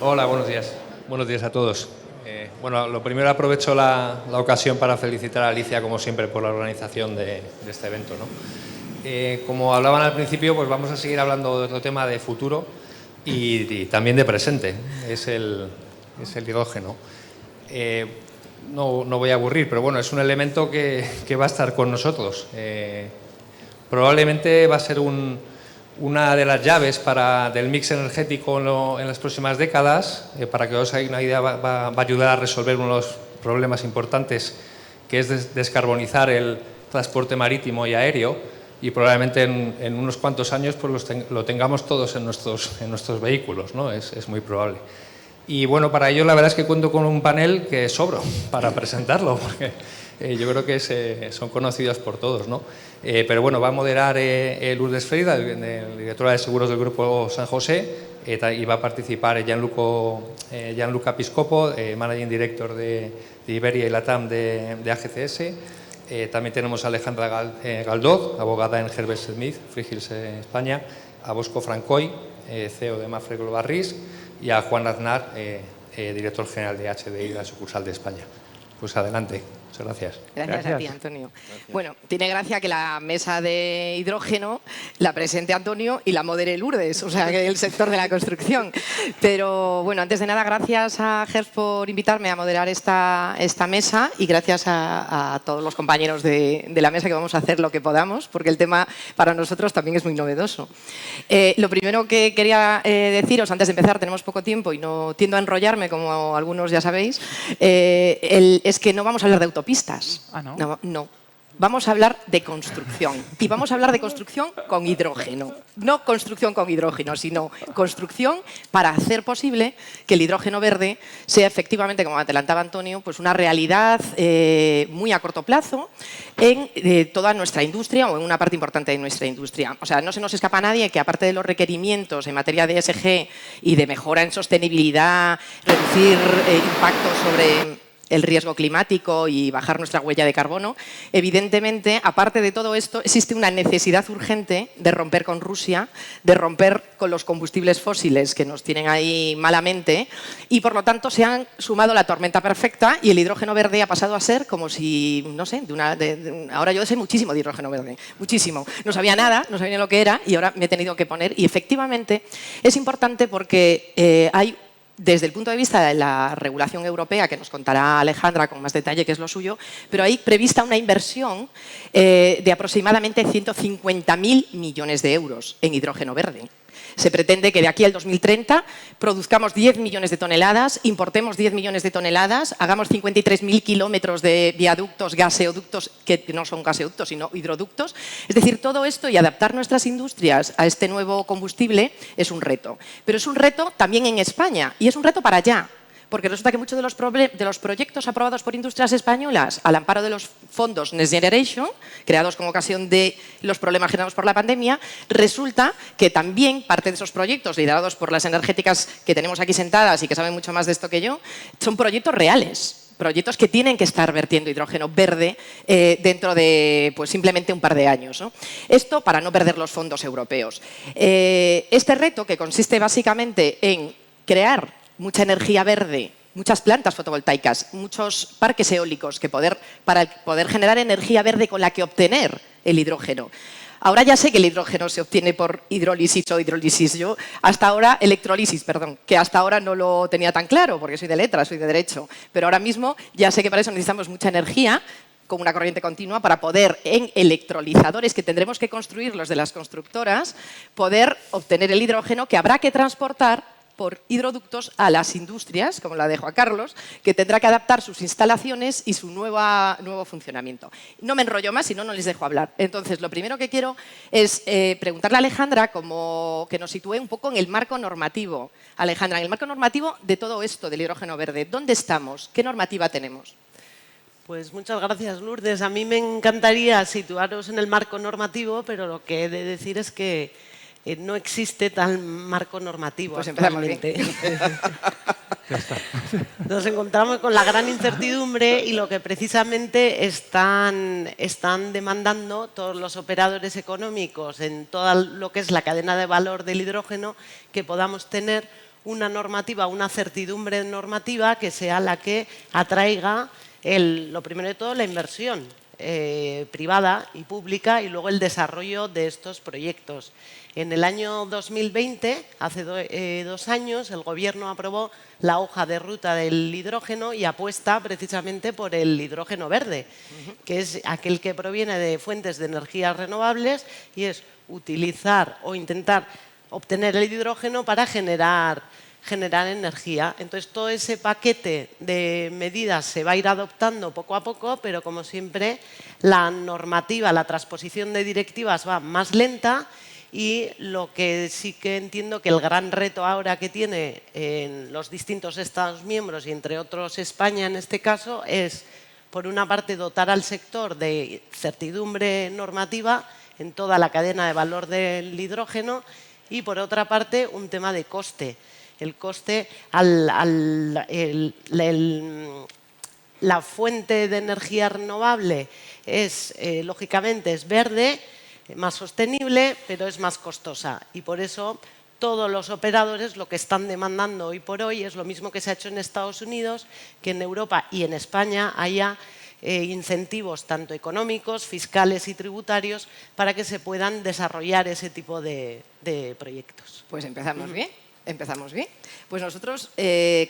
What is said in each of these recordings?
Hola, buenos días. Buenos días a todos. Bueno, lo primero aprovecho la ocasión para felicitar a Alicia, como siempre, por la organización de este evento, ¿no? Como hablaban al principio, pues vamos a seguir hablando de otro tema de futuro y también de presente, es el hidrógeno. No voy a aburrir, pero bueno, es un elemento que va a estar con nosotros. Probablemente va a ser una de las llaves del mix energético en las próximas décadas. Para que os hagáis una idea, va a ayudar a resolver uno de los problemas importantes, que es descarbonizar el transporte marítimo y aéreo, y probablemente en unos cuantos años pues lo tengamos todos en nuestros vehículos, ¿no? Es muy probable. Y bueno, para ello la verdad es que cuento con un panel que sobro para presentarlo, porque yo creo que son conocidos por todos, ¿no? Pero bueno, va a moderar Lourdes Freida, directora de seguros del Grupo San José, y va a participar Gianluca Piscopo, Managing Director de Iberia y Latam de AGCS. También tenemos a Alejandra Galdoz, abogada en Herbert Smith, Frigiles, España, a Bosco Francoy, CEO de Mafre Global Risk, y a Juan Aznar, director general de HDI, la sucursal de España. Pues adelante. Muchas gracias. Gracias a ti, Antonio. Gracias. Bueno, tiene gracia que la mesa de hidrógeno la presente Antonio y la modere Lourdes, o sea, que el sector de la construcción. Pero bueno, antes de nada, gracias a GERS por invitarme a moderar esta mesa y gracias a todos los compañeros de la mesa, que vamos a hacer lo que podamos, porque el tema para nosotros también es muy novedoso. Lo primero que quería deciros, antes de empezar, tenemos poco tiempo y no tiendo a enrollarme, como algunos ya sabéis, es que no vamos a hablar de autopistas. Ah, ¿no? No. Vamos a hablar de construcción. Y vamos a hablar de construcción con hidrógeno. No construcción con hidrógeno, sino construcción para hacer posible que el hidrógeno verde sea efectivamente, como adelantaba Antonio, pues una realidad muy a corto plazo en toda nuestra industria o en una parte importante de nuestra industria. O sea, no se nos escapa a nadie que, aparte de los requerimientos en materia de ESG y de mejora en sostenibilidad, reducir impactos sobre el riesgo climático y bajar nuestra huella de carbono, evidentemente, aparte de todo esto, existe una necesidad urgente de romper con Rusia, de romper con los combustibles fósiles que nos tienen ahí malamente, y por lo tanto se han sumado la tormenta perfecta y el hidrógeno verde ha pasado a ser como si, no sé, ahora yo sé muchísimo de hidrógeno verde, muchísimo. No sabía nada, no sabía lo que era y ahora me he tenido que poner, y efectivamente es importante porque hay, desde el punto de vista de la regulación europea, que nos contará Alejandra con más detalle, que es lo suyo, pero hay prevista una inversión de aproximadamente 150.000 millones de euros en hidrógeno verde. Se pretende que de aquí al 2030 produzcamos 10 millones de toneladas, importemos 10 millones de toneladas, hagamos 53.000 kilómetros de viaductos, gaseoductos, que no son gaseoductos, sino hidroductos. Es decir, todo esto y adaptar nuestras industrias a este nuevo combustible es un reto. Pero es un reto también en España y es un reto para allá. Porque resulta que muchos de los proyectos aprobados por industrias españolas al amparo de los fondos Next Generation, creados como ocasión de los problemas generados por la pandemia, resulta que también parte de esos proyectos, liderados por las energéticas que tenemos aquí sentadas y que saben mucho más de esto que yo, son proyectos reales. Proyectos que tienen que estar vertiendo hidrógeno verde dentro de pues, simplemente un par de años, ¿no? Esto para no perder los fondos europeos. Este reto, que consiste básicamente en crear mucha energía verde, muchas plantas fotovoltaicas, muchos parques eólicos para poder generar energía verde con la que obtener el hidrógeno. Ahora ya sé que el hidrógeno se obtiene por hidrólisis o hidrólisis. Yo electrólisis, perdón, que hasta ahora no lo tenía tan claro porque soy de letras, soy de derecho. Pero ahora mismo ya sé que para eso necesitamos mucha energía con una corriente continua para poder, en electrolizadores que tendremos que construir los de las constructoras, poder obtener el hidrógeno que habrá que transportar por hidroductos a las industrias, como la de Juan Carlos, que tendrá que adaptar sus instalaciones y su nuevo funcionamiento. No me enrollo más, si no, no les dejo hablar. Entonces, lo primero que quiero es preguntarle a Alejandra que nos sitúe un poco en el marco normativo. Alejandra, en el marco normativo de todo esto del hidrógeno verde, ¿dónde estamos? ¿Qué normativa tenemos? Pues muchas gracias, Lourdes. A mí me encantaría situaros en el marco normativo, pero lo que he de decir es que no existe tal marco normativo. Pues empezamos bien. Nos encontramos con la gran incertidumbre y lo que precisamente están demandando todos los operadores económicos en toda lo que es la cadena de valor del hidrógeno, que podamos tener una normativa, una certidumbre normativa que sea la que atraiga, lo primero de todo, la inversión privada y pública y luego el desarrollo de estos proyectos. En el año 2020, hace 2 años, el Gobierno aprobó la hoja de ruta del hidrógeno y apuesta precisamente por el hidrógeno verde, que es aquel que proviene de fuentes de energías renovables y es utilizar o intentar obtener el hidrógeno para generar energía. Entonces, todo ese paquete de medidas se va a ir adoptando poco a poco, pero como siempre, la normativa, la transposición de directivas va más lenta. Y lo que sí que entiendo que el gran reto ahora que tiene en los distintos Estados miembros y entre otros España en este caso es, por una parte, dotar al sector de certidumbre normativa en toda la cadena de valor del hidrógeno y, por otra parte, un tema de coste. El coste, la fuente de energía renovable es, lógicamente, es verde, más sostenible, pero es más costosa. Y por eso todos los operadores lo que están demandando hoy por hoy es lo mismo que se ha hecho en Estados Unidos, que en Europa y en España haya incentivos tanto económicos, fiscales y tributarios para que se puedan desarrollar ese tipo de proyectos. Pues empezamos bien. Empezamos bien. Pues nosotros,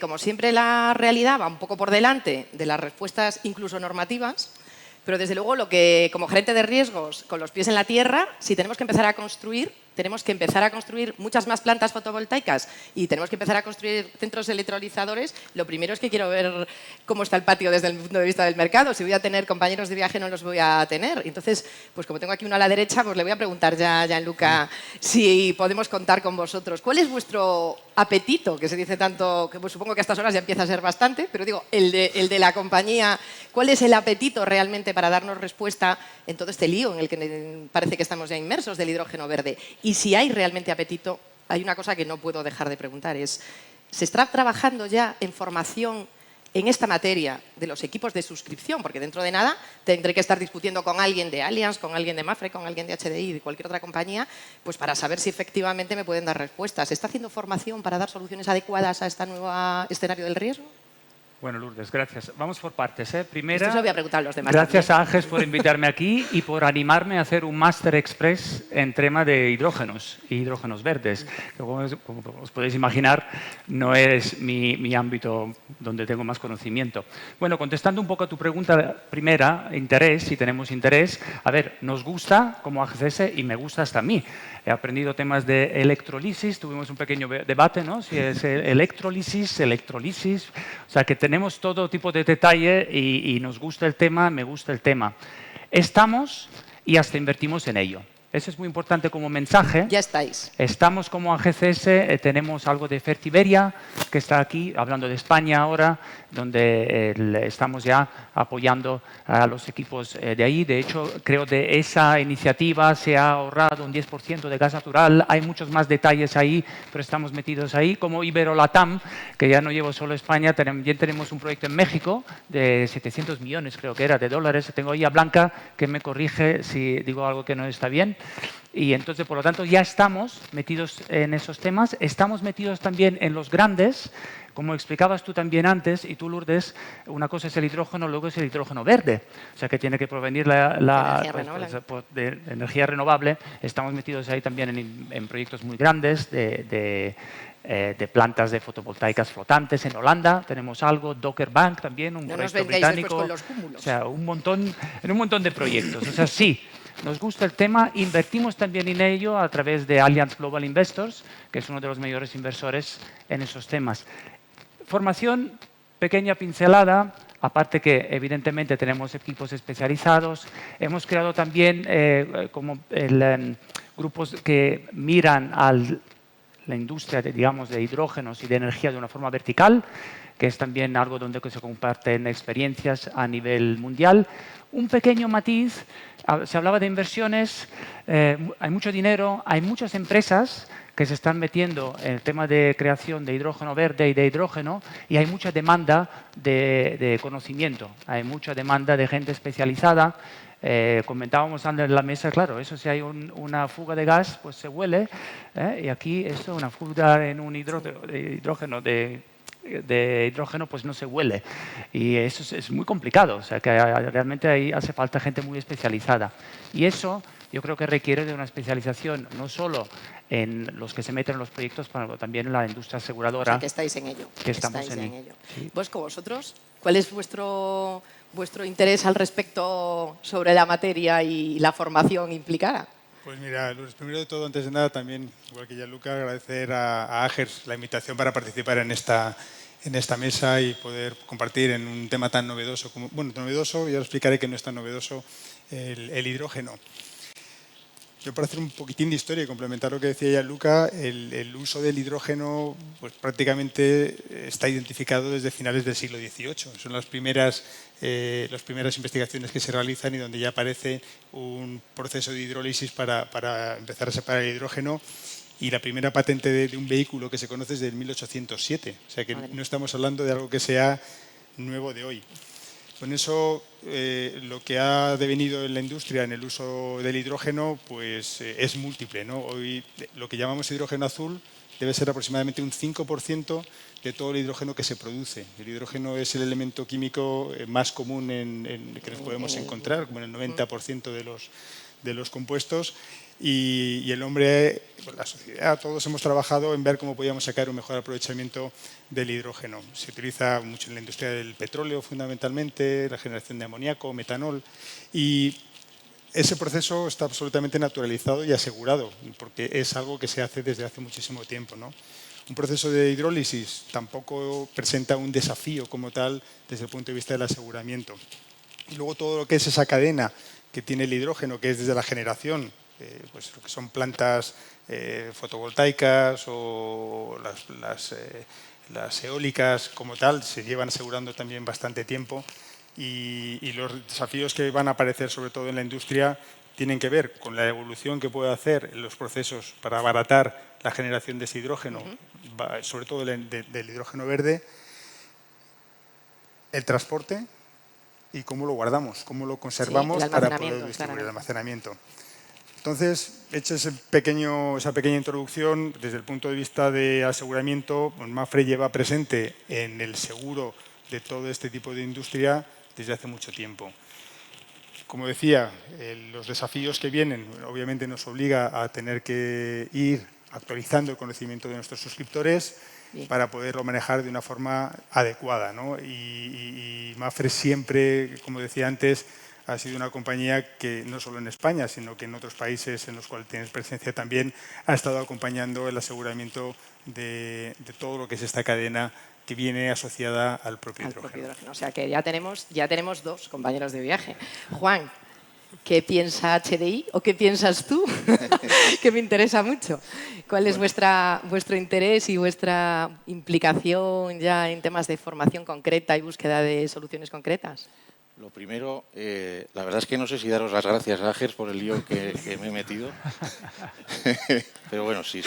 como siempre, la realidad va un poco por delante de las respuestas incluso normativas, pero desde luego lo que, como gerente de riesgos, con los pies en la tierra, si tenemos que empezar a construir, tenemos que empezar a construir muchas más plantas fotovoltaicas y tenemos que empezar a construir centros electrolizadores. Lo primero es que quiero ver cómo está el patio desde el punto de vista del mercado. Si voy a tener compañeros de viaje, no los voy a tener. Entonces, pues como tengo aquí uno a la derecha, pues le voy a preguntar ya a Gianluca si podemos contar con vosotros. ¿Cuál es vuestro apetito? Que se dice tanto, que pues supongo que a estas horas ya empieza a ser bastante, pero digo, el de la compañía, ¿cuál es el apetito realmente para darnos respuesta en todo este lío en el que parece que estamos ya inmersos del hidrógeno verde? Y si hay realmente apetito, hay una cosa que no puedo dejar de preguntar, es, ¿se está trabajando ya en formación en esta materia de los equipos de suscripción? Porque dentro de nada tendré que estar discutiendo con alguien de Allianz, con alguien de Mapfre, con alguien de HDI, de cualquier otra compañía, pues para saber si efectivamente me pueden dar respuestas. ¿Se está haciendo formación para dar soluciones adecuadas a este nuevo escenario del riesgo? Bueno, Lourdes, gracias. Vamos por partes. Primera, Esto se lo voy a preguntar a los demás. gracias también. a Ángel por invitarme aquí y por animarme a hacer un máster express en tema de hidrógenos y hidrógenos verdes. Que como os podéis imaginar, no es mi ámbito donde tengo más conocimiento. Bueno, contestando un poco a tu pregunta primera, interés, si tenemos interés. A ver, nos gusta como AGCS y me gusta hasta a mí. He aprendido temas de electrolisis, tuvimos un pequeño debate, ¿no? Si es electrolisis. O sea, que tenemos todo tipo de detalle y nos gusta el tema, me gusta el tema. Estamos y hasta invertimos en ello. Eso es muy importante como mensaje. Ya estáis. Estamos como AGCS, tenemos algo de Fertiberia, que está aquí, hablando de España ahora, donde estamos ya apoyando a los equipos de ahí. De hecho, creo de esa iniciativa se ha ahorrado un 10% de gas natural. Hay muchos más detalles ahí, pero estamos metidos ahí. Como Ibero-Latam, que ya no llevo solo España, también tenemos un proyecto en México de 700 millones, creo que era, de dólares. Tengo ahí a Blanca, que me corrige si digo algo que no está bien. Y entonces, por lo tanto, ya estamos metidos en esos temas. Estamos metidos también en los grandes, como explicabas tú también antes, y tú, Lourdes, una cosa es el hidrógeno, luego es el hidrógeno verde. O sea, que tiene que provenir de energía renovable. Estamos metidos ahí también en proyectos muy grandes de plantas de fotovoltaicas flotantes. En Holanda tenemos algo, Docker Bank también, un proyecto británico. Con los cúmulos. O sea, un montón de proyectos. O sea, sí. Nos gusta el tema, invertimos también en ello a través de Allianz Global Investors, que es uno de los mayores inversores en esos temas. Formación, pequeña pincelada, aparte que evidentemente tenemos equipos especializados. Hemos creado también grupos que miran a la industria de hidrógenos y de energía de una forma vertical, que es también algo donde se comparten experiencias a nivel mundial. Un pequeño matiz, se hablaba de inversiones, hay mucho dinero, hay muchas empresas que se están metiendo en el tema de creación de hidrógeno verde y de hidrógeno y hay mucha demanda de conocimiento, hay mucha demanda de gente especializada. Comentábamos antes en la mesa, claro, eso si hay una fuga de gas, pues se huele, y aquí esto, una fuga en un hidrógeno pues no se huele. Y eso es muy complicado, o sea que realmente ahí hace falta gente muy especializada. Y eso yo creo que requiere de una especialización no solo en los que se meten en los proyectos, pero también en la industria aseguradora. O sea, que estáis en ello. Que estamos estáis en ello. sí. Bosco, vosotros, ¿cuál es vuestro interés al respecto sobre la materia y la formación implicada? Pues mira, Lourdes, primero de todo, antes de nada, también, igual que Gianluca, agradecer a AGERS la invitación para participar en esta mesa y poder compartir en un tema tan novedoso como, bueno, novedoso, ya os explicaré que no es tan novedoso, el hidrógeno. Yo, para hacer un poquitín de historia y complementar lo que decía Gianluca, el uso del hidrógeno pues, prácticamente está identificado desde finales del siglo XVIII. Son las primeras investigaciones que se realizan y donde ya aparece un proceso de hidrólisis para empezar a separar el hidrógeno. Y la primera patente de un vehículo que se conoce es del 1807. O sea que no estamos hablando de algo que sea nuevo de hoy. Con eso, lo que ha devenido en la industria en el uso del hidrógeno pues, es múltiple, ¿no? Hoy lo que llamamos hidrógeno azul debe ser aproximadamente un 5% de todo el hidrógeno que se produce. El hidrógeno es el elemento químico más común que nos podemos encontrar, como en el 90% de los compuestos. Y el hombre, la sociedad, todos hemos trabajado en ver cómo podíamos sacar un mejor aprovechamiento del hidrógeno. Se utiliza mucho en la industria del petróleo, fundamentalmente, la generación de amoníaco, metanol. Y ese proceso está absolutamente naturalizado y asegurado, porque es algo que se hace desde hace muchísimo tiempo, ¿no? Un proceso de hidrólisis tampoco presenta un desafío como tal desde el punto de vista del aseguramiento. Y luego todo lo que es esa cadena que tiene el hidrógeno, que es desde la generación, pues lo que son plantas fotovoltaicas o las eólicas como tal, se llevan asegurando también bastante tiempo y los desafíos que van a aparecer sobre todo en la industria tienen que ver con la evolución que puede hacer en los procesos para abaratar la generación de ese hidrógeno, sobre todo del hidrógeno verde, el transporte y cómo lo guardamos, cómo lo conservamos para poder distribuir el almacenamiento. Entonces, hecha esa pequeña introducción, desde el punto de vista de aseguramiento, MAPFRE lleva presente en el seguro de todo este tipo de industria desde hace mucho tiempo. Como decía, los desafíos que vienen obviamente nos obliga a tener que ir actualizando el conocimiento de nuestros suscriptores para poderlo manejar de una forma adecuada, ¿no? Y MAPFRE siempre, como decía antes, ha sido una compañía que no solo en España, sino que en otros países en los cuales tienes presencia también ha estado acompañando el aseguramiento de todo lo que es esta cadena que viene asociada al propio hidrógeno. O sea que ya tenemos dos compañeros de viaje. Juan, ¿qué piensa HDI o qué piensas tú? Que me interesa mucho. ¿Cuál es vuestro interés y vuestra implicación ya en temas de formación concreta y búsqueda de soluciones concretas? Lo primero, la verdad es que no sé si daros las gracias a AGERS por el lío que me he metido. Pero bueno, sí.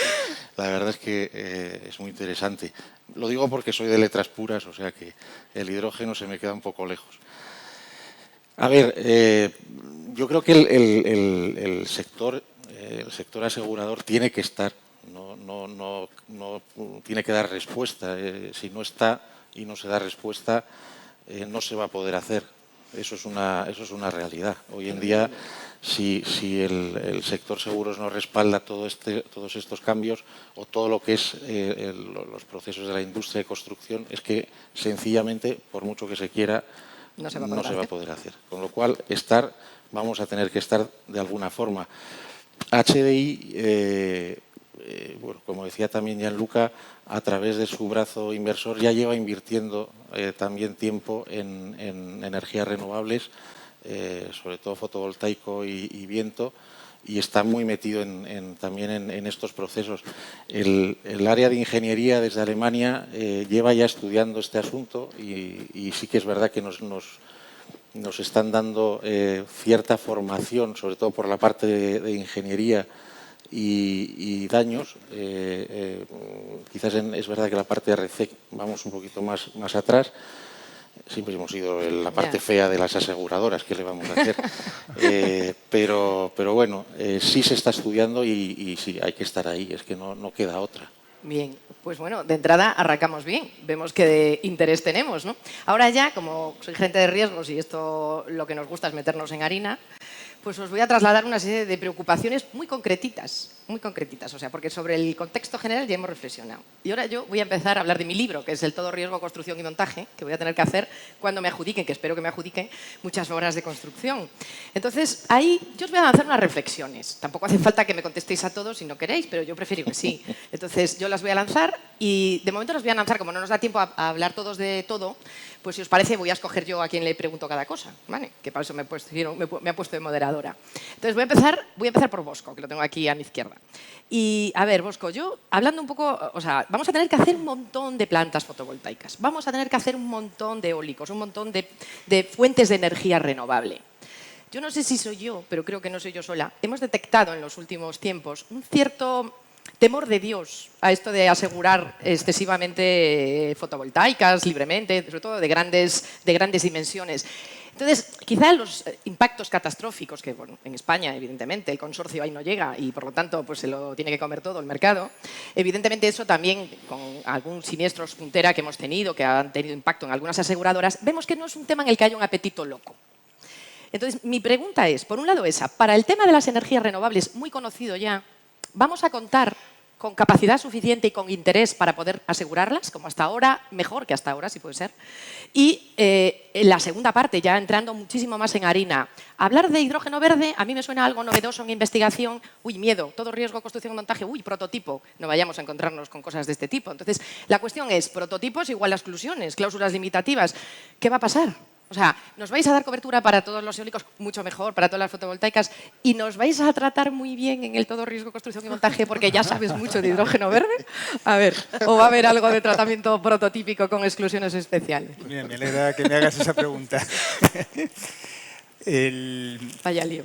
La verdad es que es muy interesante. Lo digo porque soy de letras puras, o sea que el hidrógeno se me queda un poco lejos. A ver, yo creo que el sector asegurador tiene que estar, no tiene que dar respuesta. Si no está y no se da respuesta, no se va a poder hacer. Eso es una realidad. Hoy en día, si el sector seguros no respalda todos estos cambios o todo lo que es los procesos de la industria de construcción, es que sencillamente, por mucho que se quiera, no se va a poder hacer. Con lo cual, vamos a tener que estar de alguna forma. HDI, bueno, como decía también Gianluca, a través de su brazo inversor ya lleva invirtiendo también tiempo en energías renovables, sobre todo fotovoltaico y viento, y está muy metido también en estos procesos. El área de ingeniería desde Alemania lleva ya estudiando este asunto y sí que es verdad que nos están dando cierta formación, sobre todo por la parte de ingeniería y daños. Quizás es verdad que la parte de RECEC vamos un poquito más atrás, Siempre hemos sido la parte fea de las aseguradoras, ¿qué le vamos a hacer? Pero bueno, sí se está estudiando y sí, hay que estar ahí, es que no queda otra. Bien, pues bueno, de entrada arrancamos bien, vemos qué de interés tenemos, ¿no? Ahora ya, como soy gente de riesgos y esto lo que nos gusta es meternos en harina, pues os voy a trasladar una serie de preocupaciones muy concretitas, o sea, porque sobre el contexto general ya hemos reflexionado. Y ahora yo voy a empezar a hablar de mi libro, que es el Todo riesgo, construcción y montaje, que voy a tener que hacer cuando me adjudiquen, que espero que me adjudiquen, muchas obras de construcción. Entonces, ahí yo os voy a lanzar unas reflexiones. Tampoco hace falta que me contestéis a todos si no queréis, pero yo prefiero que sí. Entonces, yo las voy a lanzar y de momento las voy a lanzar, como no nos da tiempo a hablar todos de todo, pues si os parece voy a escoger yo a quien le pregunto cada cosa, ¿vale? Que para eso me ha puesto de moderadora. Entonces voy a empezar por Bosco, que lo tengo aquí a mi izquierda. Y a ver, Bosco, yo hablando un poco, o sea, vamos a tener que hacer un montón de plantas fotovoltaicas, vamos a tener que hacer un montón de eólicos, un montón de fuentes de energía renovable. Yo no sé si soy yo, pero creo que no soy yo sola. Hemos detectado en los últimos tiempos un cierto temor de Dios a esto de asegurar excesivamente fotovoltaicas libremente, sobre todo de grandes dimensiones. Entonces, quizá los impactos catastróficos, que bueno, en España, evidentemente, el consorcio ahí no llega y, por lo tanto, pues se lo tiene que comer todo el mercado. Evidentemente, eso también, con algún siniestro puntera que hemos tenido, que han tenido impacto en algunas aseguradoras, vemos que no es un tema en el que haya un apetito loco. Entonces, mi pregunta es, por un lado esa, para el tema de las energías renovables, muy conocido ya, ¿vamos a contar con capacidad suficiente y con interés para poder asegurarlas, como hasta ahora, mejor que hasta ahora, si puede ser? Y la segunda parte, ya entrando muchísimo más en harina, hablar de hidrógeno verde a mí me suena algo novedoso en investigación. Uy, miedo, todo riesgo, construcción, montaje, uy, prototipo. No vayamos a encontrarnos con cosas de este tipo. Entonces, la cuestión es, prototipos igual a exclusiones, cláusulas limitativas. ¿Qué va a pasar? O sea, nos vais a dar cobertura para todos los eólicos, mucho mejor, para todas las fotovoltaicas, y nos vais a tratar muy bien en el todo riesgo, construcción y montaje, porque ya sabes mucho de hidrógeno verde. A ver, ¿o va a haber algo de tratamiento prototípico con exclusiones especiales? Mira, me alegra que me hagas esa pregunta. Vaya lío.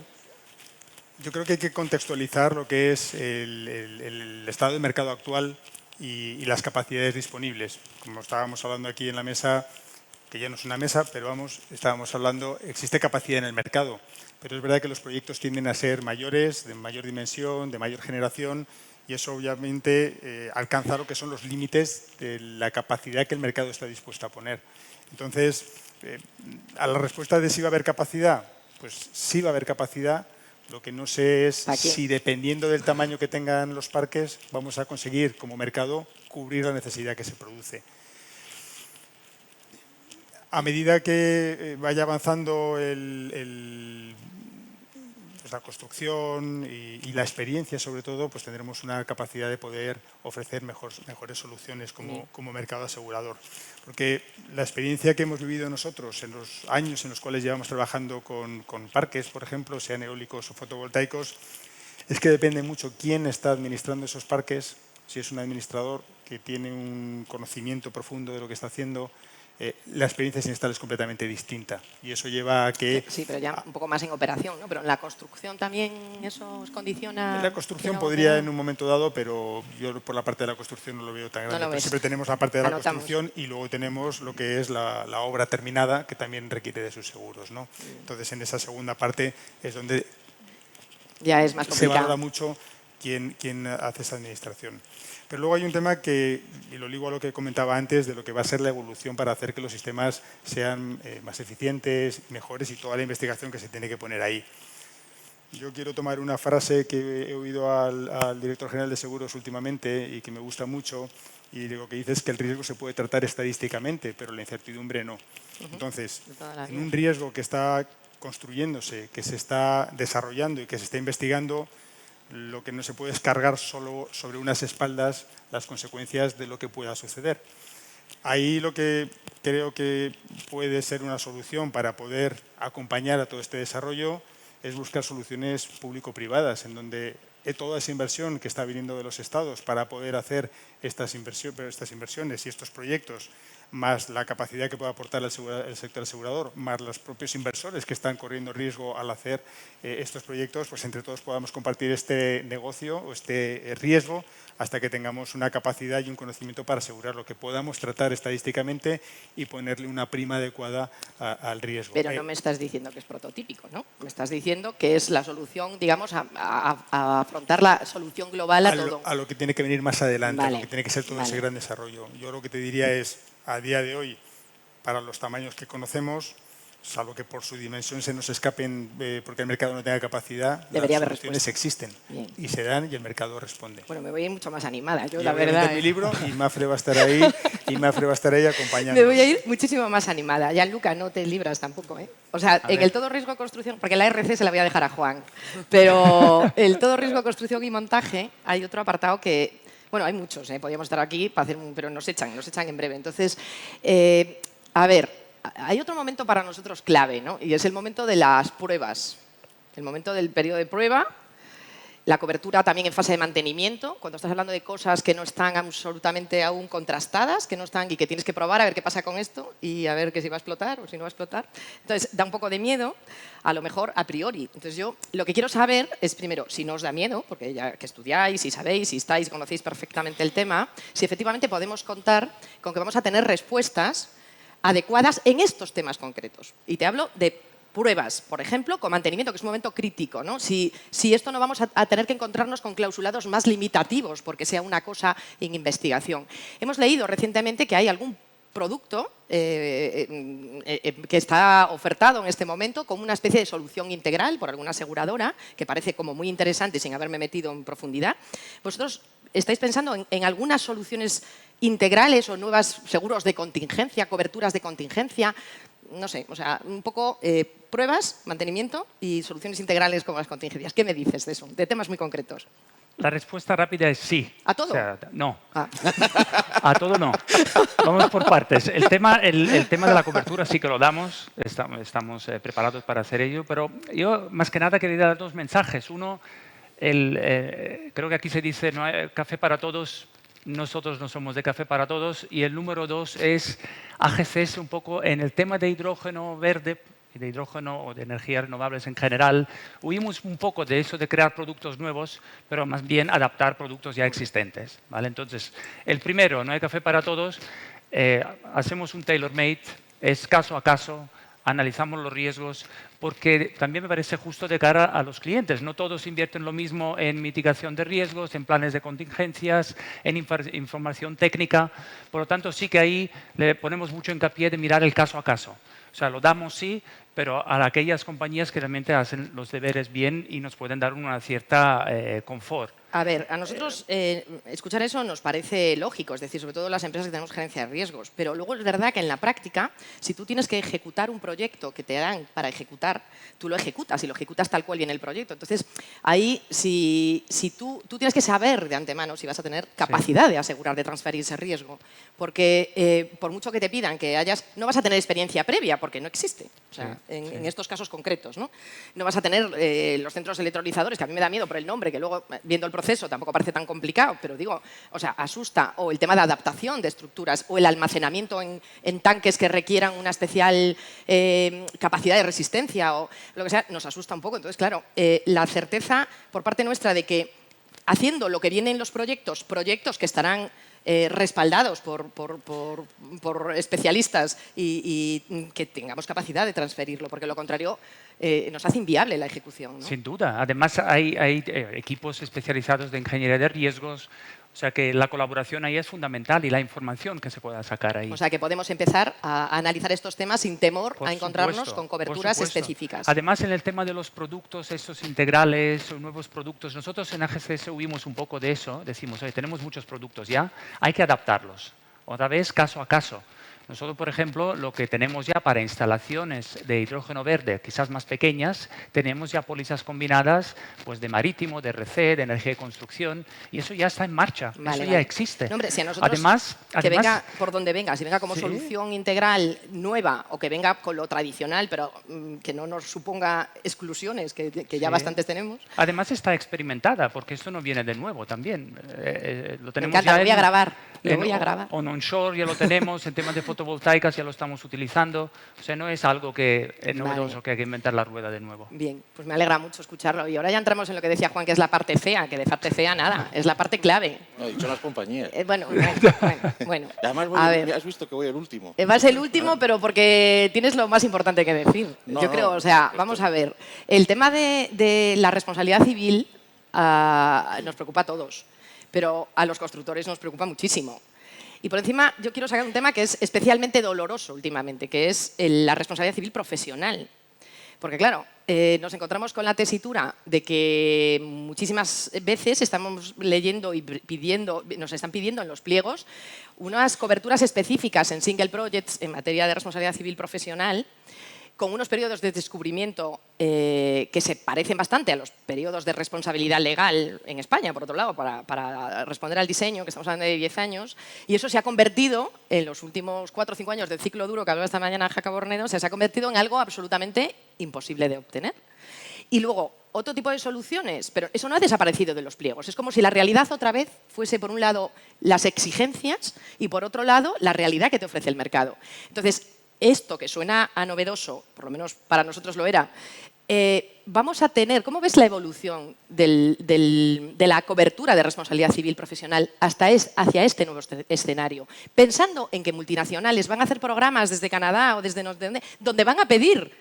Yo creo que hay que contextualizar lo que es el estado de mercado actual y las capacidades disponibles. Como estábamos hablando aquí en la mesa, que ya no es una mesa, pero vamos, estábamos hablando, existe capacidad en el mercado, pero es verdad que los proyectos tienden a ser mayores, de mayor dimensión, de mayor generación, y eso obviamente alcanza lo que son los límites de la capacidad que el mercado está dispuesto a poner. Entonces, a la respuesta de si va a haber capacidad, pues sí va a haber capacidad. Lo que no sé es si, dependiendo del tamaño que tengan los parques, vamos a conseguir como mercado cubrir la necesidad que se produce. A medida que vaya avanzando la construcción y la experiencia, sobre todo, pues tendremos una capacidad de poder ofrecer mejores soluciones como mercado asegurador. Porque la experiencia que hemos vivido nosotros en los años en los cuales llevamos trabajando con parques, por ejemplo, sean eólicos o fotovoltaicos, es que depende mucho quién está administrando esos parques, si es un administrador que tiene un conocimiento profundo de lo que está haciendo. La experiencia siniestral es completamente distinta y eso lleva a que... Sí, pero ya un poco más en operación, ¿no? Pero en la construcción también eso os condiciona... En la construcción podría en un momento dado, pero yo por la parte de la construcción no lo veo tan grande. Siempre tenemos la parte de la construcción y luego tenemos lo que es la obra terminada, que también requiere de sus seguros, ¿no? Entonces, en esa segunda parte es donde ya es más complicado. Se valora mucho quién hace esa administración. Pero luego hay un tema que, y lo ligo a lo que comentaba antes, de lo que va a ser la evolución para hacer que los sistemas sean más eficientes, mejores y toda la investigación que se tiene que poner ahí. Yo quiero tomar una frase que he oído al director general de seguros últimamente y que me gusta mucho, y lo que dice es que el riesgo se puede tratar estadísticamente, pero la incertidumbre no. Entonces, en un riesgo que está construyéndose, que se está desarrollando y que se está investigando, lo que no se puede es cargar solo sobre unas espaldas las consecuencias de lo que pueda suceder. Ahí lo que creo que puede ser una solución para poder acompañar a todo este desarrollo es buscar soluciones público-privadas, en donde toda esa inversión que está viniendo de los estados para poder hacer estas inversiones y estos proyectos más la capacidad que puede aportar el sector asegurador, más los propios inversores que están corriendo riesgo al hacer estos proyectos, pues entre todos podamos compartir este negocio o este riesgo hasta que tengamos una capacidad y un conocimiento para asegurar lo que podamos tratar estadísticamente y ponerle una prima adecuada al riesgo. Pero no me estás diciendo que es prototípico, ¿no? Me estás diciendo que es la solución, digamos, a afrontar la solución global a todo. A lo que tiene que venir más adelante, Vale. a lo que tiene que ser todo Vale. ese gran desarrollo. Yo lo que te diría es, a día de hoy, para los tamaños que conocemos, salvo que por su dimensión se nos escapen porque el mercado no tenga capacidad, Debería las haber soluciones respuesta. existen Bien. y se dan y el mercado responde. Bueno, me voy a ir mucho más animada. Yo, Y la obviamente verdad. mi libro y Mafre va a estar ahí acompañándonos. Me voy a ir muchísimo más animada. Ya, Luca, no te libras tampoco, ¿eh? O sea, en el todo riesgo de construcción, porque la RC se la voy a dejar a Juan, pero el todo riesgo de construcción y montaje, hay otro apartado que, bueno, hay muchos, ¿eh? Podríamos estar aquí para hacer pero nos echan en breve. Entonces, a ver, hay otro momento para nosotros clave, ¿no? Y es el momento de las pruebas, el momento del periodo de prueba. La cobertura también en fase de mantenimiento, cuando estás hablando de cosas que no están absolutamente aún contrastadas, que no están y que tienes que probar a ver qué pasa con esto y a ver que si va a explotar o si no va a explotar. Entonces, da un poco de miedo, a lo mejor a priori. Entonces, yo lo que quiero saber es, primero, si no os da miedo, porque ya que estudiáis, si sabéis, si estáis, conocéis perfectamente el tema, si efectivamente podemos contar con que vamos a tener respuestas adecuadas en estos temas concretos. Y te hablo de pruebas, por ejemplo, con mantenimiento, que es un momento crítico, ¿no? Si esto no vamos a tener que encontrarnos con clausulados más limitativos porque sea una cosa en investigación. Hemos leído recientemente que hay algún producto que está ofertado en este momento como una especie de solución integral por alguna aseguradora, que parece como muy interesante sin haberme metido en profundidad. ¿Vosotros estáis pensando en algunas soluciones integrales o nuevos seguros de contingencia, coberturas de contingencia? No sé, o sea, un poco pruebas, mantenimiento y soluciones integrales como las contingencias. ¿Qué me dices de eso? De temas muy concretos. La respuesta rápida es sí. ¿A todo? O sea, no. Ah. A todo no. Vamos por partes. El tema de la cobertura sí que lo damos. Estamos preparados para hacer ello. Pero yo, más que nada, quería dar dos mensajes. Uno, creo que aquí se dice no hay café para todos. Nosotros no somos de café para todos. Y el número dos es AGCS un poco en el tema de hidrógeno verde, de hidrógeno o de energías renovables en general. Huimos un poco de eso de crear productos nuevos, pero más bien adaptar productos ya existentes, ¿vale? Entonces, el primero, no hay café para todos. Hacemos un tailor-made, es caso a caso, analizamos los riesgos, porque también me parece justo de cara a los clientes. No todos invierten lo mismo en mitigación de riesgos, en planes de contingencias, en información técnica. Por lo tanto, sí que ahí le ponemos mucho hincapié de mirar el caso a caso. O sea, lo damos sí, pero a aquellas compañías que realmente hacen los deberes bien y nos pueden dar una cierta confort. A ver, a nosotros escuchar eso nos parece lógico, es decir, sobre todo las empresas que tenemos gerencia de riesgos, pero luego es verdad que en la práctica, si tú tienes que ejecutar un proyecto que te dan para ejecutar, tú lo ejecutas y lo ejecutas tal cual viene el proyecto. Entonces, ahí si tú tienes que saber de antemano si vas a tener capacidad de asegurar, de transferir ese riesgo, porque por mucho que te pidan que no vas a tener experiencia previa, porque no existe, o sea, en estos casos concretos, ¿no? No vas a tener los centros electrolizadores, que a mí me da miedo por el nombre, que luego, viendo el proceso, tampoco parece tan complicado, pero digo, o sea, asusta, o el tema de adaptación de estructuras, o el almacenamiento en tanques que requieran una especial capacidad de resistencia, o lo que sea, nos asusta un poco. Entonces, claro, la certeza por parte nuestra de que haciendo lo que viene en los proyectos que estarán respaldados por especialistas y que tengamos capacidad de transferirlo, porque lo contrario nos hace inviable la ejecución, ¿no? Sin duda. Además, hay equipos especializados de ingeniería de riesgos, o sea que la colaboración ahí es fundamental y la información que se pueda sacar ahí. O sea que podemos empezar a analizar estos temas sin temor Por a encontrarnos supuesto, con coberturas por supuesto. específicas. Además, en el tema de los productos, esos integrales o nuevos productos, nosotros en AGCS huimos un poco de eso. Decimos, oye, tenemos muchos productos ya, hay que adaptarlos. Otra vez, caso a caso. Nosotros, por ejemplo, lo que tenemos ya para instalaciones de hidrógeno verde, quizás más pequeñas, tenemos ya pólizas combinadas pues, de marítimo, de RC, de energía de construcción, y eso ya está en marcha, Vale, eso ya existe. No, hombre, si a nosotros, además, que venga por donde venga, si venga como Sí. solución integral nueva o que venga con lo tradicional, pero que no nos suponga exclusiones, que ya Sí. bastantes tenemos. Además está experimentada, porque esto no viene de nuevo también. Lo Me tenemos encanta, ya lo voy a grabar. Lo voy a grabar. En onshore ya lo tenemos, en temas de fotovoltaicas ya lo estamos utilizando. O sea, no es algo que es novedoso, Vale. que hay que inventar la rueda de nuevo. Bien, pues me alegra mucho escucharlo. Y ahora ya entramos en lo que decía Juan, que es la parte fea, que de parte fea nada, es la parte clave. No, he dicho las compañías. Bueno. Además, A ver. has visto que voy el último. Vas el último, pero porque tienes lo más importante que decir. No, Yo creo, no, o sea, esto- vamos a ver. El tema de la responsabilidad civil nos preocupa a todos, pero a los constructores nos preocupa muchísimo. Y por encima, yo quiero sacar un tema que es especialmente doloroso últimamente, que es la responsabilidad civil profesional. Porque claro, nos encontramos con la tesitura de que muchísimas veces estamos leyendo y nos están pidiendo en los pliegos unas coberturas específicas en single projects en materia de responsabilidad civil profesional, con unos periodos de descubrimiento que se parecen bastante a los periodos de responsabilidad legal en España, por otro lado, para responder al diseño, que estamos hablando de 10 años, y eso se ha convertido, en los últimos 4 o 5 años del ciclo duro que hablaba esta mañana Jaca Bornedo, se ha convertido en algo absolutamente imposible de obtener. Y luego, otro tipo de soluciones, pero eso no ha desaparecido de los pliegos. Es como si la realidad otra vez fuese, por un lado, las exigencias y, por otro lado, la realidad que te ofrece el mercado. Entonces, esto que suena a novedoso, por lo menos para nosotros lo era, vamos a tener, ¿cómo ves la evolución de la cobertura de responsabilidad civil profesional hacia este nuevo escenario? Pensando en que multinacionales van a hacer programas desde Canadá o desde donde van a pedir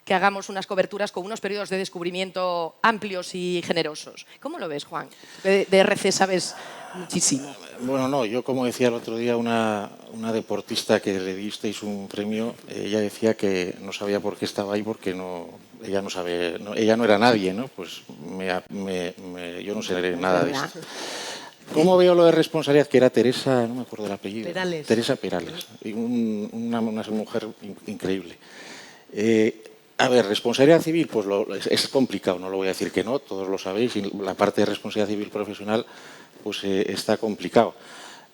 que hagamos unas coberturas con unos periodos de descubrimiento amplios y generosos. ¿Cómo lo ves, Juan? De RC sabes muchísimo. Bueno, no, yo como decía el otro día una deportista que le disteis un premio, ella decía que no sabía por qué estaba ahí porque ella no sabe, ella no era nadie, ¿no? Pues yo no sé nada de esto. ¿Cómo veo lo de responsabilidad? Que era Teresa, no me acuerdo del apellido. Perales. Teresa Perales, una mujer increíble. A ver, responsabilidad civil, pues es complicado, no lo voy a decir que no, todos lo sabéis, y la parte de responsabilidad civil profesional pues está complicado.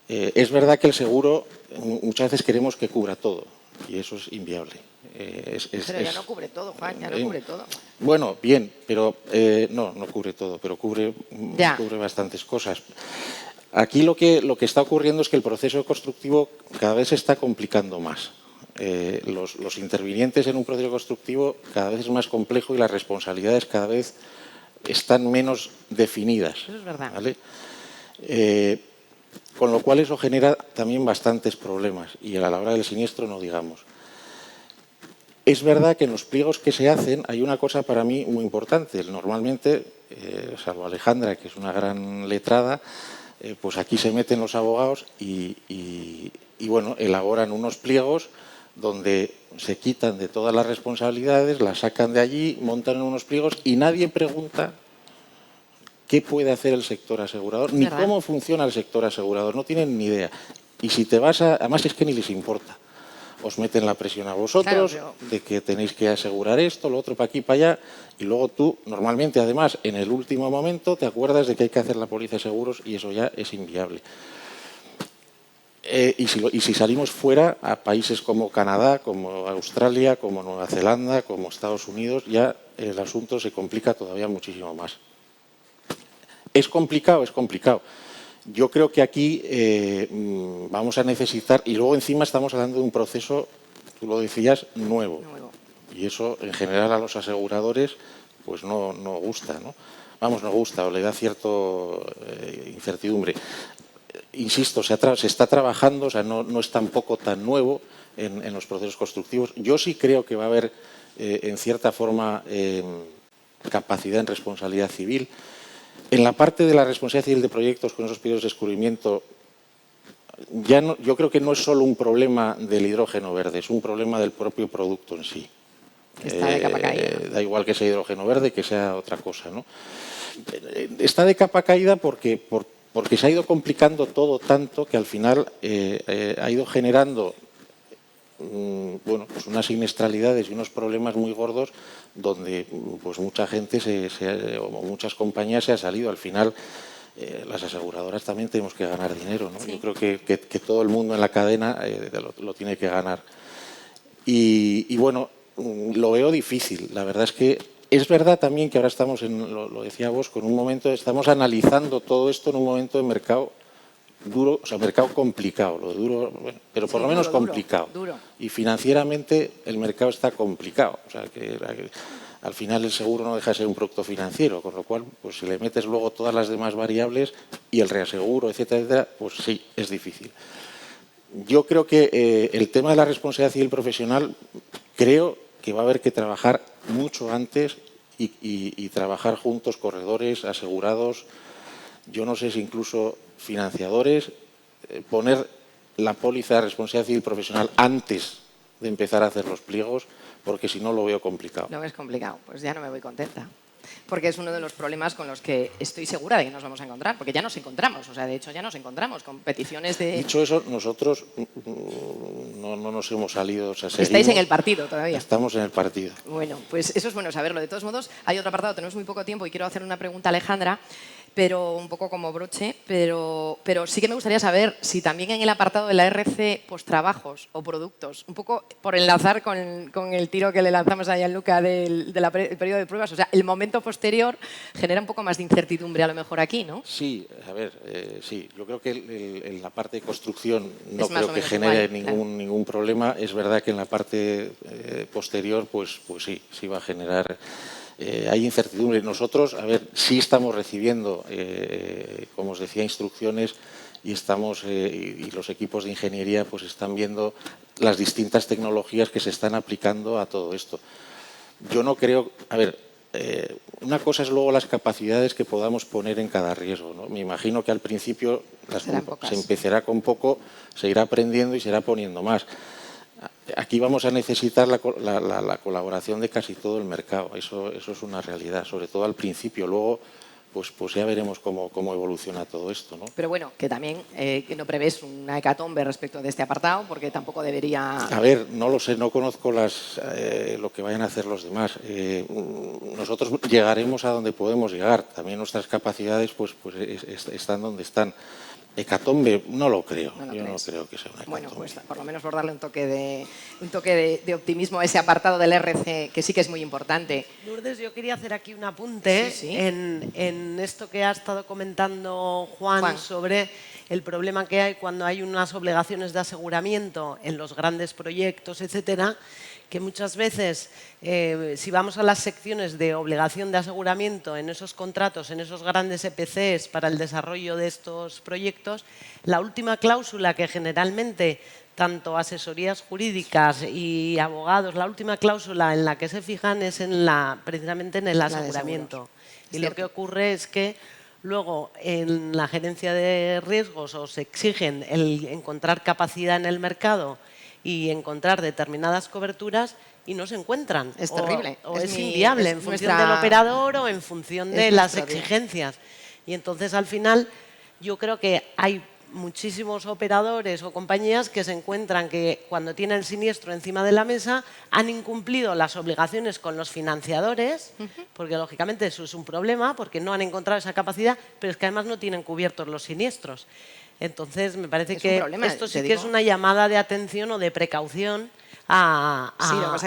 Es verdad que el seguro muchas veces queremos que cubra todo y eso es inviable. Pero ya no cubre todo, Juan, ya no cubre todo. Bueno, bien, pero no cubre todo, pero cubre bastantes cosas. Aquí lo que está ocurriendo es que el proceso constructivo cada vez se está complicando más. Los intervinientes en un proceso constructivo cada vez es más complejo y las responsabilidades cada vez están menos definidas. Eso es verdad. ¿Vale? Con lo cual eso genera también bastantes problemas y a la hora del siniestro no digamos. Es verdad que en los pliegos que se hacen hay una cosa para mí muy importante. Normalmente, salvo Alejandra, que es una gran letrada, pues aquí se meten los abogados y bueno, elaboran unos pliegos donde se quitan de todas las responsabilidades, las sacan de allí, montan unos pliegos y nadie pregunta qué puede hacer el sector asegurador, ni cómo funciona el sector asegurador, no tienen ni idea. Y si te vas además es que ni les importa. Os meten la presión a vosotros, claro, de que tenéis que asegurar esto, lo otro, para aquí, para allá, y luego tú, normalmente, además, en el último momento, te acuerdas de que hay que hacer la póliza de seguros y eso ya es inviable. Y si salimos fuera a países como Canadá, como Australia, como Nueva Zelanda, como Estados Unidos, ya el asunto se complica todavía muchísimo más. ¿Es complicado? Es complicado. Yo creo que aquí vamos a necesitar, y luego encima estamos hablando de un proceso, tú lo decías, nuevo. Y eso en general a los aseguradores pues no gusta, ¿no? Vamos, no gusta o le da cierta incertidumbre. Insisto, se está trabajando, o sea, no es tampoco tan nuevo en los procesos constructivos. Yo sí creo que va a haber, en cierta forma, capacidad en responsabilidad civil. En la parte de la responsabilidad civil de proyectos con esos periodos de descubrimiento, yo creo que no es solo un problema del hidrógeno verde, es un problema del propio producto en sí. Está de capa caída. Da igual que sea hidrógeno verde que sea otra cosa, ¿no? Está de capa caída porque se ha ido complicando todo tanto que al final ha ido generando bueno, pues unas siniestralidades y unos problemas muy gordos donde pues mucha gente o muchas compañías se ha salido. Al final las aseguradoras también tenemos que ganar dinero, ¿no? Sí. Yo creo que todo el mundo en la cadena lo tiene que ganar. Y bueno, lo veo difícil. La verdad es que es verdad también que ahora estamos, lo decía vos, estamos analizando todo esto en un momento de mercado duro, o sea, mercado complicado, lo duro, bueno, pero por Sí, lo menos duro, complicado. duro. Y financieramente el mercado está complicado. O sea, que al final el seguro no deja de ser un producto financiero, con lo cual, pues si le metes luego todas las demás variables y el reaseguro, etcétera, etcétera, pues sí, es difícil. Yo creo que el tema de la responsabilidad civil profesional, creo que va a haber que trabajar mucho antes y trabajar juntos, corredores, asegurados, yo no sé si incluso financiadores, poner la póliza de responsabilidad civil profesional antes de empezar a hacer los pliegos, porque si no lo veo complicado. No es complicado, pues ya no me voy contenta. Porque es uno de los problemas con los que estoy segura de que nos vamos a encontrar, porque ya nos encontramos, o sea, de hecho ya nos encontramos con peticiones de... Dicho eso, nosotros no nos hemos salido, o sea, Estáis seguimos, en el partido todavía. Estamos en el partido. Bueno, pues eso es bueno saberlo. De todos modos, hay otro apartado, tenemos muy poco tiempo y quiero hacer una pregunta a Alejandra, pero un poco como broche, pero sí que me gustaría saber si también en el apartado de la RC postrabajos o productos, un poco por enlazar con el tiro que le lanzamos a Gianluca del periodo de pruebas, o sea, el momento posterior genera un poco más de incertidumbre a lo mejor aquí, ¿no? Sí, a ver, sí, yo creo que en la parte de construcción no Es más creo o que menos genere igual, ningún problema. Es verdad que en la parte posterior, pues sí va a generar... hay incertidumbre. Nosotros, a ver, sí estamos recibiendo, como os decía, instrucciones y y los equipos de ingeniería pues están viendo las distintas tecnologías que se están aplicando a todo esto. Yo no creo, a ver, una cosa es luego las capacidades que podamos poner en cada riesgo, ¿no? Me imagino que al principio se empezará con poco, se irá aprendiendo y se irá poniendo más. Aquí vamos a necesitar la colaboración de casi todo el mercado, eso es una realidad, sobre todo al principio. Luego, pues ya veremos cómo evoluciona todo esto, ¿no? Pero bueno, que también que no prevés una hecatombe respecto de este apartado, porque tampoco debería... A ver, no lo sé, no conozco lo que vayan a hacer los demás. Nosotros llegaremos a donde podemos llegar, también nuestras capacidades pues están donde están. Hecatombe, no lo creo. Yo no creo que sea una hecatombe. Bueno, pues por lo menos por darle un toque de optimismo a ese apartado del RC, que sí que es muy importante. Lourdes, yo quería hacer aquí un apunte en esto que ha estado comentando Juan sobre el problema que hay cuando hay unas obligaciones de aseguramiento en los grandes proyectos, etcétera, que muchas veces, si vamos a las secciones de obligación de aseguramiento en esos contratos, en esos grandes EPCs para el desarrollo de estos proyectos, la última cláusula que generalmente tanto asesorías jurídicas y abogados, la última cláusula en la que se fijan es precisamente en el aseguramiento. Y lo que ocurre es que luego en la gerencia de riesgos os exigen el encontrar capacidad en el mercado y encontrar determinadas coberturas y no se encuentran. Es terrible. O es inviable en función del operador o en función de las exigencias. Y entonces, al final, yo creo que hay muchísimos operadores o compañías que se encuentran que cuando tienen el siniestro encima de la mesa han incumplido las obligaciones con los financiadores, porque lógicamente eso es un problema, porque no han encontrado esa capacidad, pero es que además no tienen cubiertos los siniestros. Entonces, me parece que esto sí que es una llamada de atención o de precaución a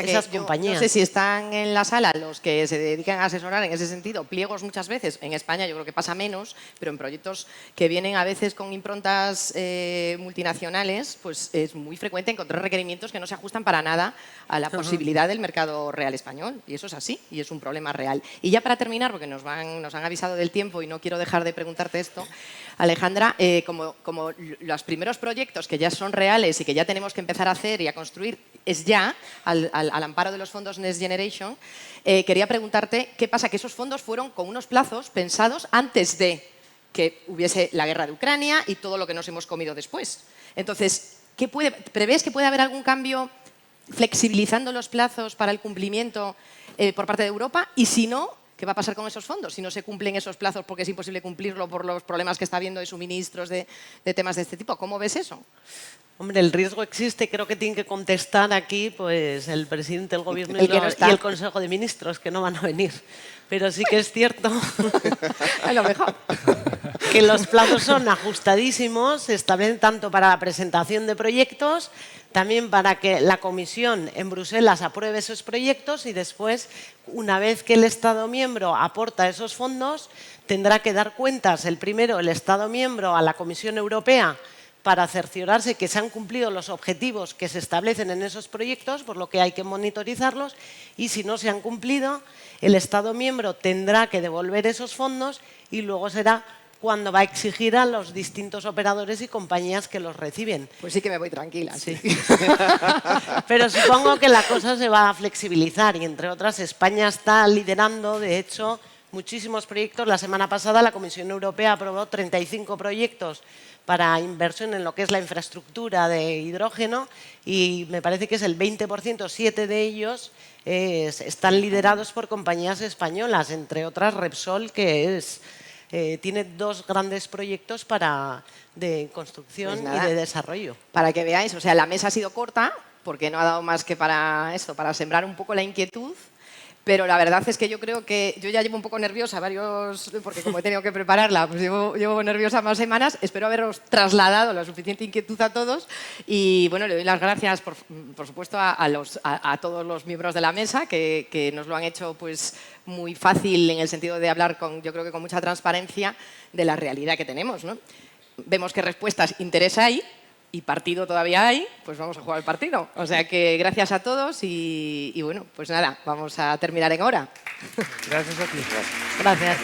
esas compañías. No sé si están en la sala los que se dedican a asesorar en ese sentido, pliegos muchas veces, en España yo creo que pasa menos, pero en proyectos que vienen a veces con improntas multinacionales, pues es muy frecuente encontrar requerimientos que no se ajustan para nada a la posibilidad del mercado real español, y eso es así, y es un problema real. Y ya para terminar, porque nos han avisado del tiempo y no quiero dejar de preguntarte esto, Alejandra, como los primeros proyectos que ya son reales y que ya tenemos que empezar a hacer y a construir es ya, al amparo de los fondos Next Generation, quería preguntarte qué pasa, que esos fondos fueron con unos plazos pensados antes de que hubiese la guerra de Ucrania y todo lo que nos hemos comido después. Entonces, ¿prevés que puede haber algún cambio flexibilizando los plazos para el cumplimiento por parte de Europa? Y si no, ¿qué va a pasar con esos fondos si no se cumplen esos plazos porque es imposible cumplirlo por los problemas que está habiendo de suministros, de temas de este tipo? ¿Cómo ves eso? Hombre, el riesgo existe. Creo que tienen que contestar aquí pues, el presidente del Gobierno y el Consejo de Ministros, que no van a venir. Pero sí que es cierto a lo mejor que los plazos son ajustadísimos, se establecen tanto para la presentación de proyectos, también para que la Comisión en Bruselas apruebe esos proyectos y después, una vez que el Estado miembro aporta esos fondos, tendrá que dar cuentas el Estado miembro a la Comisión Europea para cerciorarse que se han cumplido los objetivos que se establecen en esos proyectos, por lo que hay que monitorizarlos, y si no se han cumplido, el Estado miembro tendrá que devolver esos fondos y luego será cuando va a exigir a los distintos operadores y compañías que los reciben. Pues sí que me voy tranquila, sí. Pero supongo que la cosa se va a flexibilizar y, entre otras, España está liderando, de hecho, muchísimos proyectos. La semana pasada la Comisión Europea aprobó 35 proyectos para inversión en lo que es la infraestructura de hidrógeno y me parece que es el 20%, 7 de ellos están liderados por compañías españolas, entre otras Repsol, que tiene 2 grandes proyectos de construcción Pues y de desarrollo. Para que veáis, o sea, la mesa ha sido corta porque no ha dado más que para esto, para sembrar un poco la inquietud. Pero la verdad es que yo creo que yo ya llevo un poco nerviosa porque como he tenido que prepararla, pues llevo nerviosa más semanas. Espero haberos trasladado la suficiente inquietud a todos. Y bueno, le doy las gracias, por supuesto, a todos los miembros de la mesa que nos lo han hecho pues muy fácil en el sentido de hablar yo creo que con mucha transparencia de la realidad que tenemos, ¿no? Vemos que respuestas, interés hay. Y partido todavía hay, pues vamos a jugar el partido. O sea que gracias a todos y bueno, pues nada, vamos a terminar en hora. Gracias a ti. Gracias.